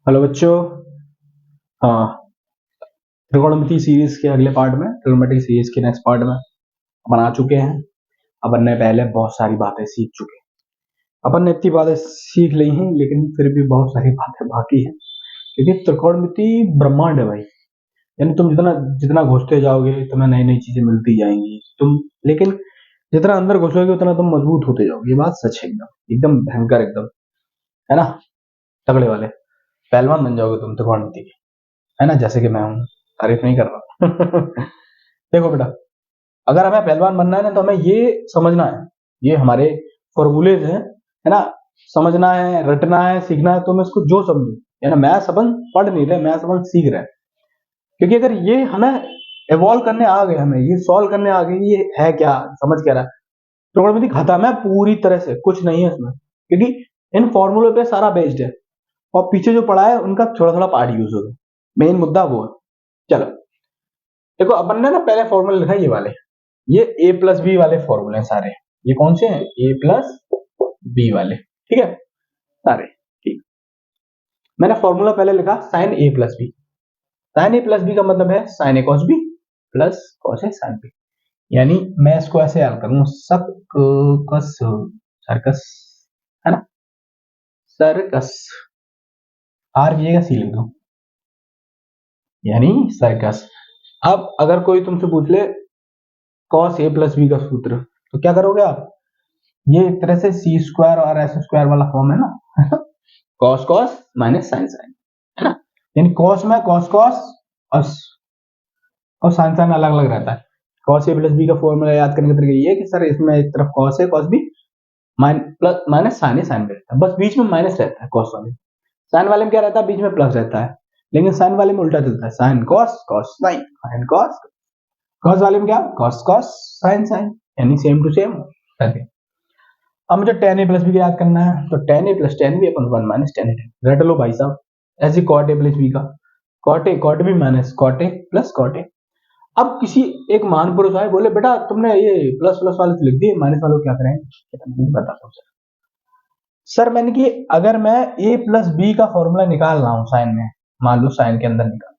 Hello बच्चों। हाँ, त्रिकोणमिति series के अगले पार्ट में, ट्रिग्नोमेट्रिक सीरीज के नेक्स्ट पार्ट में अपन आ चुके हैं। अपन ने पहले बहुत सारी बातें सीख चुके हैं। अपन ने इतनी बातें सीख ली हैं, लेकिन फिर भी बहुत सारी बातें बाकी हैं, क्योंकि त्रिकोणमिति ब्रह्मांड है भाई। यानी तुम जितना जितना घुसते जाओगे तुम्हें नई नई चीजें मिलती जाएंगी। लेकिन जितना अंदर घुसोगे उतना तुम मजबूत होते जाओगे। ये बात सच है, एकदम एकदम भयंकर, एकदम, है ना, तगड़े वाले पहलवान बन जाओगे तुम त्रिकोणमिति के, है ना, जैसे कि मैं हूँ। तारीफ नहीं कर रहा। देखो बेटा, अगर हमें पहलवान बनना है ना, तो हमें ये समझना है, ये हमारे फॉर्मूलेज हैं, है ना, समझना है, रटना है, सीखना है। तो मैं इसको जो समझू, है ना, मैथ्स अपन पढ़ नहीं रहे, मैथ्स अपन सीख रहे हैं। क्योंकि अगर ये हमें इवॉल्व करने आ गए, हमें ये सॉल्व करने आ गए, ये है क्या, समझ क्या रहा है, त्रिकोणमिति खत्म है पूरी तरह से, कुछ नहीं है इसमें, क्योंकि इन फॉर्मूलों पे सारा बेस्ड है। और पीछे जो पढ़ा है उनका थोड़ा थोड़ा पार्ट यूज होगा, मेन मुद्दा वो है। चलो देखो, अपन ने ना पहले फॉर्मूले लिखा है ये वाले, ये a प्लस बी वाले फॉर्मूले हैं सारे। ये कौन से हैं? a प्लस बी वाले, ठीक है, सारे ठीक। मैंने फॉर्मूला पहले लिखा sine a plus b. Sine a plus b का मतलब है sine a cos b plus cos a sin b। यानी मैं इसको ऐसे याद करूं, सक कस सर्कस, है ना, सर्कस, आर की जगह सी लिख दो, यानी सर्कस। अब अगर कोई तुमसे पूछ ले cos a प्लस बी का सूत्र, तो क्या करोगे आप? ये एक तरह से सी स्क्वायर और एस स्क्वायर वाला फॉर्म है ना। Cos cos minus sine sine, है ना। यानी कॉस में कॉस कॉस और साइन साइन अलग अलग रहता है। कॉस ए प्लस बी का फॉर्मूला याद करने का तरीका ये है कि सर इसमें एक तरफ कॉस है cos b, plus minus sine है साइन भी रहता है, बस बीच में माइनस रहता है कॉस वाले। साइन वाले में क्या रहता है? बीच में प्लस रहता है। लेकिन साइन वाले में उल्टा चलता है, sine cos cos sine, sine cos. Cos वाले में क्या? कॉस कॉस साइन साइन, यानी सेम टू सेम रहते हैं। अब मुझे tan a प्लस बी का याद करना है, तो tan a plus tan b upon 1 minus tan a रट लो भाई साहब। ऐसे cot a प्लस b का cot b minus cot a plus cot a। अब किसी एक महान पुरुष आए, बोले बेटा तुमने ये प्लस प्लस वाले तो लिख दिए, माइनस वाले को क्या करें? मैं बताता हूँ सर। मैंने कि अगर मैं a प्लस बी का फॉर्मूला निकाल रहा हूँ साइन में, मान लो साइन के अंदर निकाल,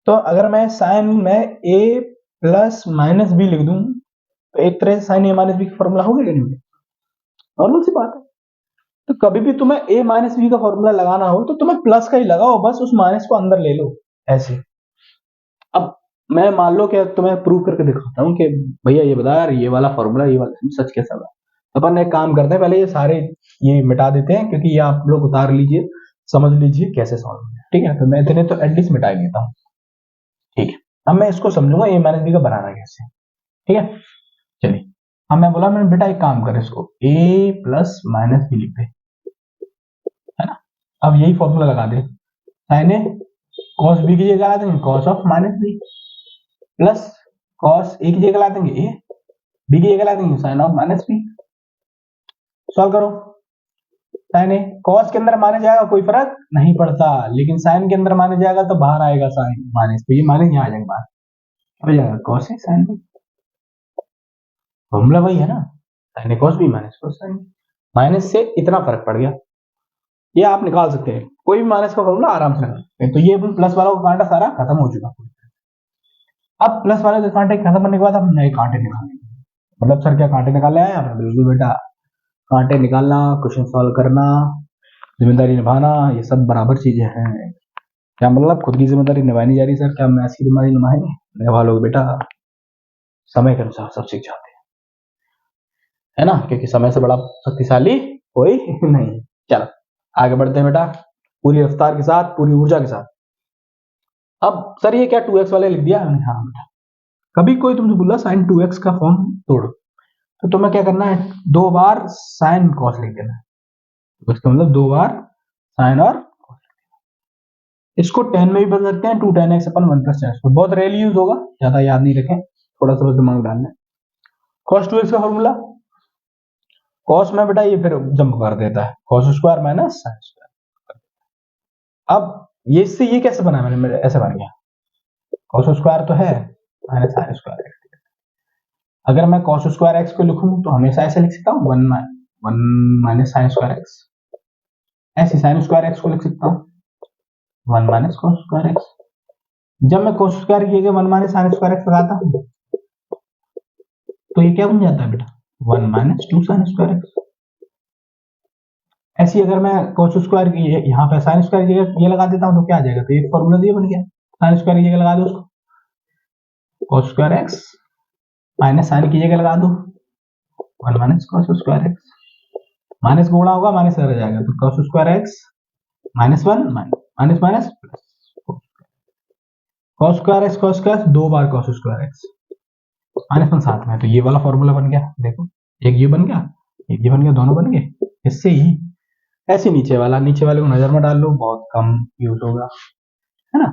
तो अगर मैं साइन में a प्लस माइनस बी लिख दूं, तो एक तरह से साइन a माइनस बी का फॉर्मूला हो गया कि नहीं? नॉर्मल सी बात है। तो कभी भी तुम्हें a माइनस बी का फॉर्मूला लगाना हो तो तुम्हें प्लस का ही लगाओ, बस उस माइनस को अंदर ले लो ऐसे। अब मैं मान लो कि तुम्हें प्रूव करके दिखाता हूँ कि भैया ये बता यार, ये वाला फॉर्मूला ये वाला सच कैसा हुआ। अपन एक काम करते हैं, पहले ये सारे ये मिटा देते हैं, क्योंकि ये आप लोग उतार लीजिए, समझ लीजिए कैसे सॉल्व है, ठीक है। तो मैं इतने तो एटलीस्ट मिटा ही देता हूँ, ठीक है। अब मैं इसको समझूंगा a माइनस बी का बनाना कैसे, ठीक है। चलिए, अब मैं बोला मैंने बेटा एक काम कर, इसको a प्लस माइनस बी लिख दे, है ना। अब यही फॉर्मूला लगा दे, साइन ए कॉस बी की जगह ला देंगे cos of minus B, plus cos A की जगह ला देंगे ए, बी की जगह ला देंगे sine of minus b. Solve करो। साइन ए कॉस के अंदर माने जाएगा कोई फर्क नहीं पड़ता, लेकिन साइन के अंदर माने जाएगा तो बाहर आएगा साइन माइनस, तो ये माइनस यहाँ आ जाएगा बाहर, हो जाएगा cos A sine B. Formula वही है ना, साइन ए cos B minus cos sine B. Minus से इतना फर्क पड़ गया, ये आप निकाल सकते हैं, कोई भी माइनस का फॉर्मूला आराम से निकाल सकते हैं। तो ये प्लस वाला कांटा सारा खत्म हो चुका। अब प्लस वाले के कांटे खत्म करने के बाद हम नए कांटे निकालेंगे। मतलब सर क्या कांटे निकालने आए हैं? बिल्कुल बेटा, कांटे निकालना, क्वेश्चन सॉल्व करना, जिम्मेदारी निभाना, ये सब बराबर चीजें हैं। क्या मतलब खुद की जिम्मेदारी निभानी जा रही सर? क्या मैथ्स की जिम्मेदारी निभाएंगे? निभा लोग बेटा, समय के अनुसार सब सीख जाते हैं, है ना, क्योंकि समय से बड़ा शक्तिशाली कोई नहीं। चलो आगे बढ़ते हैं बेटा, पूरी रफ्तार के साथ, पूरी ऊर्जा के साथ। अब सर ये क्या 2x वाले लिख दिया? हाँ बेटा, कभी कोई तुमसे बोला साइन 2x का फॉर्म तोड़ो, तो तुम्हें क्या करना है? 2 बार साइन कॉस लिख देना है, तो इसका मतलब 2 बार साइन और cos। इसको 10 में भी बदल सकते हैं, 2 tan x अपन 1 plus tan x, बहुत रेयरली यूज होगा, ज्यादा याद नहीं रखें, थोड़ा सा दिमाग डालना है। cos 2x का फॉर्मूला, cos में बेटा ये फिर जंप कर देता है, cos square minus sine square. अब ये इससे ये कैसे बना? मैंने ऐसे बन गया, cos स्क्वायर तो है माइनस साइन स्क्वायर। अगर मैं cos स्क्वायर एक्स को लिखूं तो हमेशा ऐसे लिख सकता हूँ 1 माइनस साइन स्क्वायर एक्स, ऐसे साइन स्क्वायर एक्स को लिख सकता हूँ 1 माइनस कॉस स्क्वायर एक्स। जब मैं कॉस स्क्वायर की जगह 1 माइनस साइन स्क्वायर एक्स लगाता हूँ तो ये क्या बन जाता है बेटा, 1 माइनस 2 साइन स्क्वायर एक्स। ऐसी अगर मैं कॉस स्क्वायर की यहाँ पे साइन स्क्वायर की जगह ये लगा देता हूँ तो क्या आ जाएगा, तो ये फॉर्मूला ये बन गया, साइन स्क्वायर की जगह लगा दो उसको, cos square x minus sine की जगह लगा दो 1 minus cos square x. Minus गुणा होगा माइनस रह जाएगा, तो cos square x minus 1 minus minus plus cos square x, cos square दो बार कॉस स्क्वायर एक्स माइनस 1 साथ में, तो ये वाला फॉर्मूला बन गया। देखो एक ये बन गया, एक ये बन गया, दोनों बन गए। इससे ही ऐसे नीचे वाला, नीचे वाले को नजर में डाल लो, बहुत कम यूज होगा, है ना,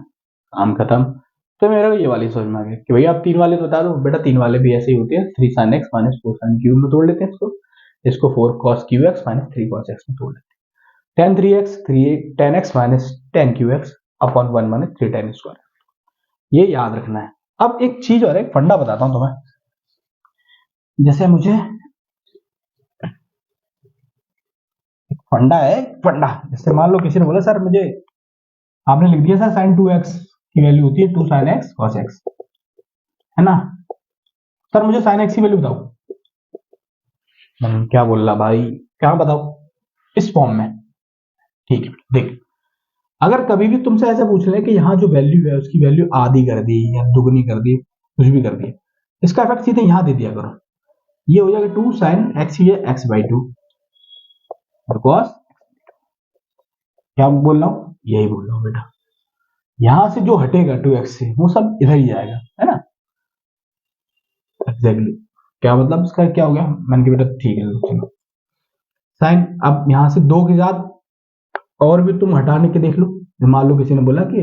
काम खत्म। तो मेरा ये वाली समझ में आ गया कि भैया आप तीन वाले तो बता दो बेटा, तीन वाले भी ऐसे ही होते हैं, 3 sin x minus 4 sin Q में तोड़ लेते हैं इसको, इसको 4 cos Q x minus 3 cos x में तोड़ लेते हैं, tan 3x 10 x minus 10 Q x upon 1 minus 3 tan square, ये याद रखना है। अब एक चीज और एक फंडा बताता हूं तुम्हें, जैसे मुझे फंडा है, फंडा जैसे मान लो किसी ने बोला सर मुझे, आपने लिख दिया सर sin 2x की वैल्यू होती है 2 sin x cos x, है ना, सर मुझे sin x की वैल्यू बताओ। क्या बोल रहा भाई, क्या बताओ, इस फॉर्म में, ठीक है देख, अगर कभी भी तुमसे ऐसा पूछ ले कि यहाँ जो वैल्यू है उसकी वैल्यू आधी कर दी या दुगनी कर दी, कुछ भी कर दिया, इसका इफेक्ट सीधे यहाँ दे दिया करो, ये हो जाएगा 2 sin x, ये x बाई 2 बिकॉज, क्या बोल रहा हूँ, यही बोल रहा हूँ बेटा, यहां से जो हटेगा 2x से वो सब इधर ही जाएगा, है ना, एग्जैक्टली क्या मतलब इसका क्या हो गया, मैंने कहा बेटा ठीक है चलो, साइन अब यहां से दो के साथ और भी तुम हटाने के देख लो, मान लो किसी ने बोला कि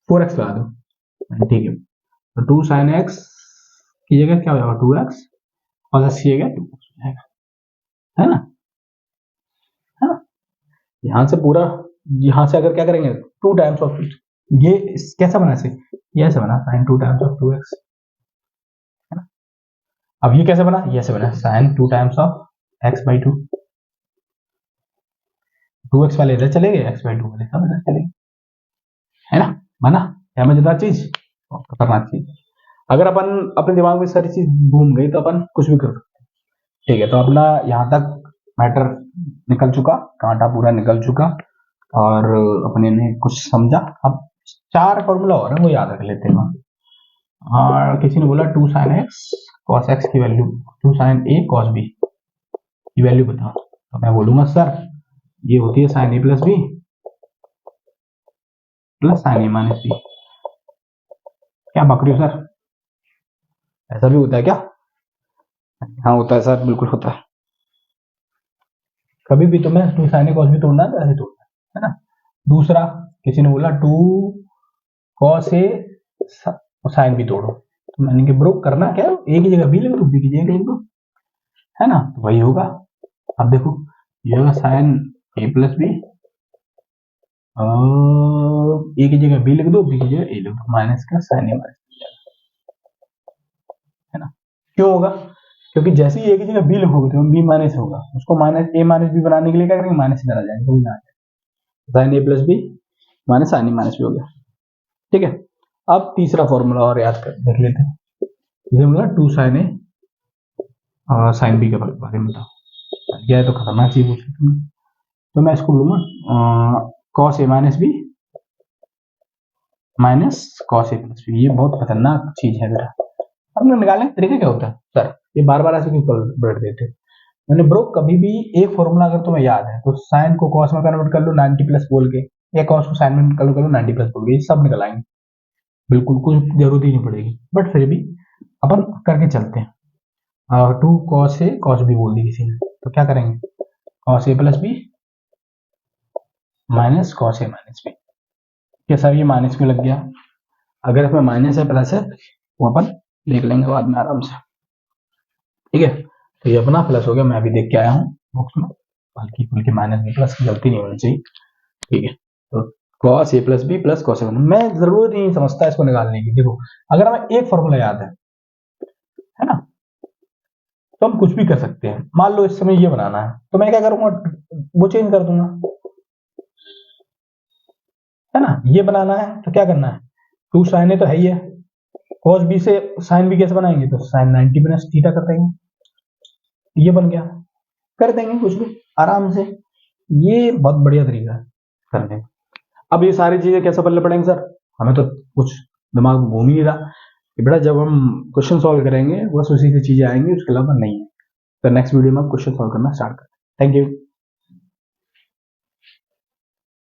4x लगा दो, ठीक है, तो 2 sin x की जगह क्या हो जाएगा 2x, और x की जगह 2x हो जाएगा, है ना, है ना, यहां से पूरा, यहां से अगर क्या करेंगे 2 टाइम्स ऑफ इट, ये कैसा बना से, ये ऐसे बना sin 2 टाइम्स ऑफ 2x, है ना, अब ये कैसे बना, ये ऐसे बना sin 2 times of x by 2, 2x वाले इधर चले गए, x बाई 2 वाले सब इधर चले गए, है ना, बना क्या मजेदार चीज, खतरनाक चीज। अगर अपन अपने दिमाग में सारी चीज घूम गई तो अपन कुछ भी कर सकते हैं, ठीक है, तो अपना यहाँ तक मैटर निकल चुका, कांटा पूरा निकल चुका, और अपने ने कुछ समझा। अब 4 फॉर्मूला और है वो याद रख लेते हैं। और किसी ने बोला 2 sin x cos x की value, 2 sin a cos b की वैल्यू बताओ, तो मैं बोलूंगा सर ये होती है sin a plus b plus sin a minus b. क्या बकरी हो सर, ऐसा भी होता है क्या, हाँ होता है सर, बिल्कुल होता है, कभी भी तुम्हें 2 sin a cos b तोड़ना है तो ऐसे तोड़ना है ना। दूसरा किसी ने बोला 2 cos a sin b तोड़ो, तो मैंने कि ब्रो करना क्या, a की जगह b लिख दो, b की जगह लिख दो, है ना, तो वही होगा। अब देखो ये होगा साइन a प्लस बी, और ए की जगह बी लिख दो, बी की जगह ए लिख दो, माइनस का साइन ए माइनस, है ना, क्यों होगा, क्योंकि जैसे ही ए की जगह बी लिखोगे तो बी माइनस होगा, उसको माइनस ए माइनस बी बनाने के लिए क्या करेंगे, माइनस इधर आ जाएंगे, तो यहाँ साइन ए प्लस बी माइनस साइन ए माइनस बी हो गया, ठीक है। अब तीसरा फॉर्मूला और याद कर देख लेते हैं, ये बोला 2 साइन ए और साइन बी के बारे में बताओ, क्या है तो खतरनाक चीज पूछ ली, तो मैं इसको बोलूंगा cos A minus B minus cos a plus B, ये बहुत खतरनाक चीज है बेटा। अब निकालने का तरीका क्या होता है सर, ये बार बार ऐसे क्यों बैठ देते, मैंने ब्रो कभी भी एक फॉर्मूला अगर तुम्हें याद है तो साइन को कॉस में कन्वर्ट कर लो 90 प्लस बोल के, या कॉस को साइन में कन्वर्ट कर लो 90 प्लस बोल के, ये सब निकल आएंगे, बिल्कुल कुछ जरूरत ही नहीं पड़ेगी, बट फिर भी अपन करके चलते हैं। 2 कॉस ए कॉस बी बोल दी किसी ने, तो क्या करेंगे, cos a plus B minus cos A minus b, क्या सर ये माइनस क्यों लग गया, अगर इसमें माइनस है प्लस है वो अपन देख लेंगे बाद में आराम से, ठीक है, तो ये अपना प्लस हो गया, मैं अभी देख के आया हूँ बुक्स में, हल्की फुल्की माइनस में प्लस की गलती नहीं होनी चाहिए, ठीक है, तो cos a plus b plus cos ए, मैं जरूरत नहीं समझता इसको निकालने की, देखो अगर हमें एक फॉर्मूला याद है ना, तो हम कुछ भी कर सकते हैं, मान लो इस समय ये बनाना है तो मैं क्या करूंगा, वो चेंज कर दूंगा, है ना। ये बनाना है तो क्या करना है, 2 sin a तो है ही है, cos b से sin b कैसे बनाएंगे, तो sin 90 माइनस थीटा कर देंगे, ये बन गया, कर देंगे कुछ भी आराम से। ये बहुत बढ़िया तरीका है करने का। अब ये सारी चीजें कैसे बदलने पड़ेंगे सर, हमें तो कुछ दिमाग में घूम ही नहीं रहा कि बेटा जब हम क्वेश्चन सॉल्व करेंगे बस उसी से चीजें आएंगी, उसके अलावा नहीं है। तो नेक्स्ट वीडियो में आप क्वेश्चन सॉल्व करना स्टार्ट करें। Thank you.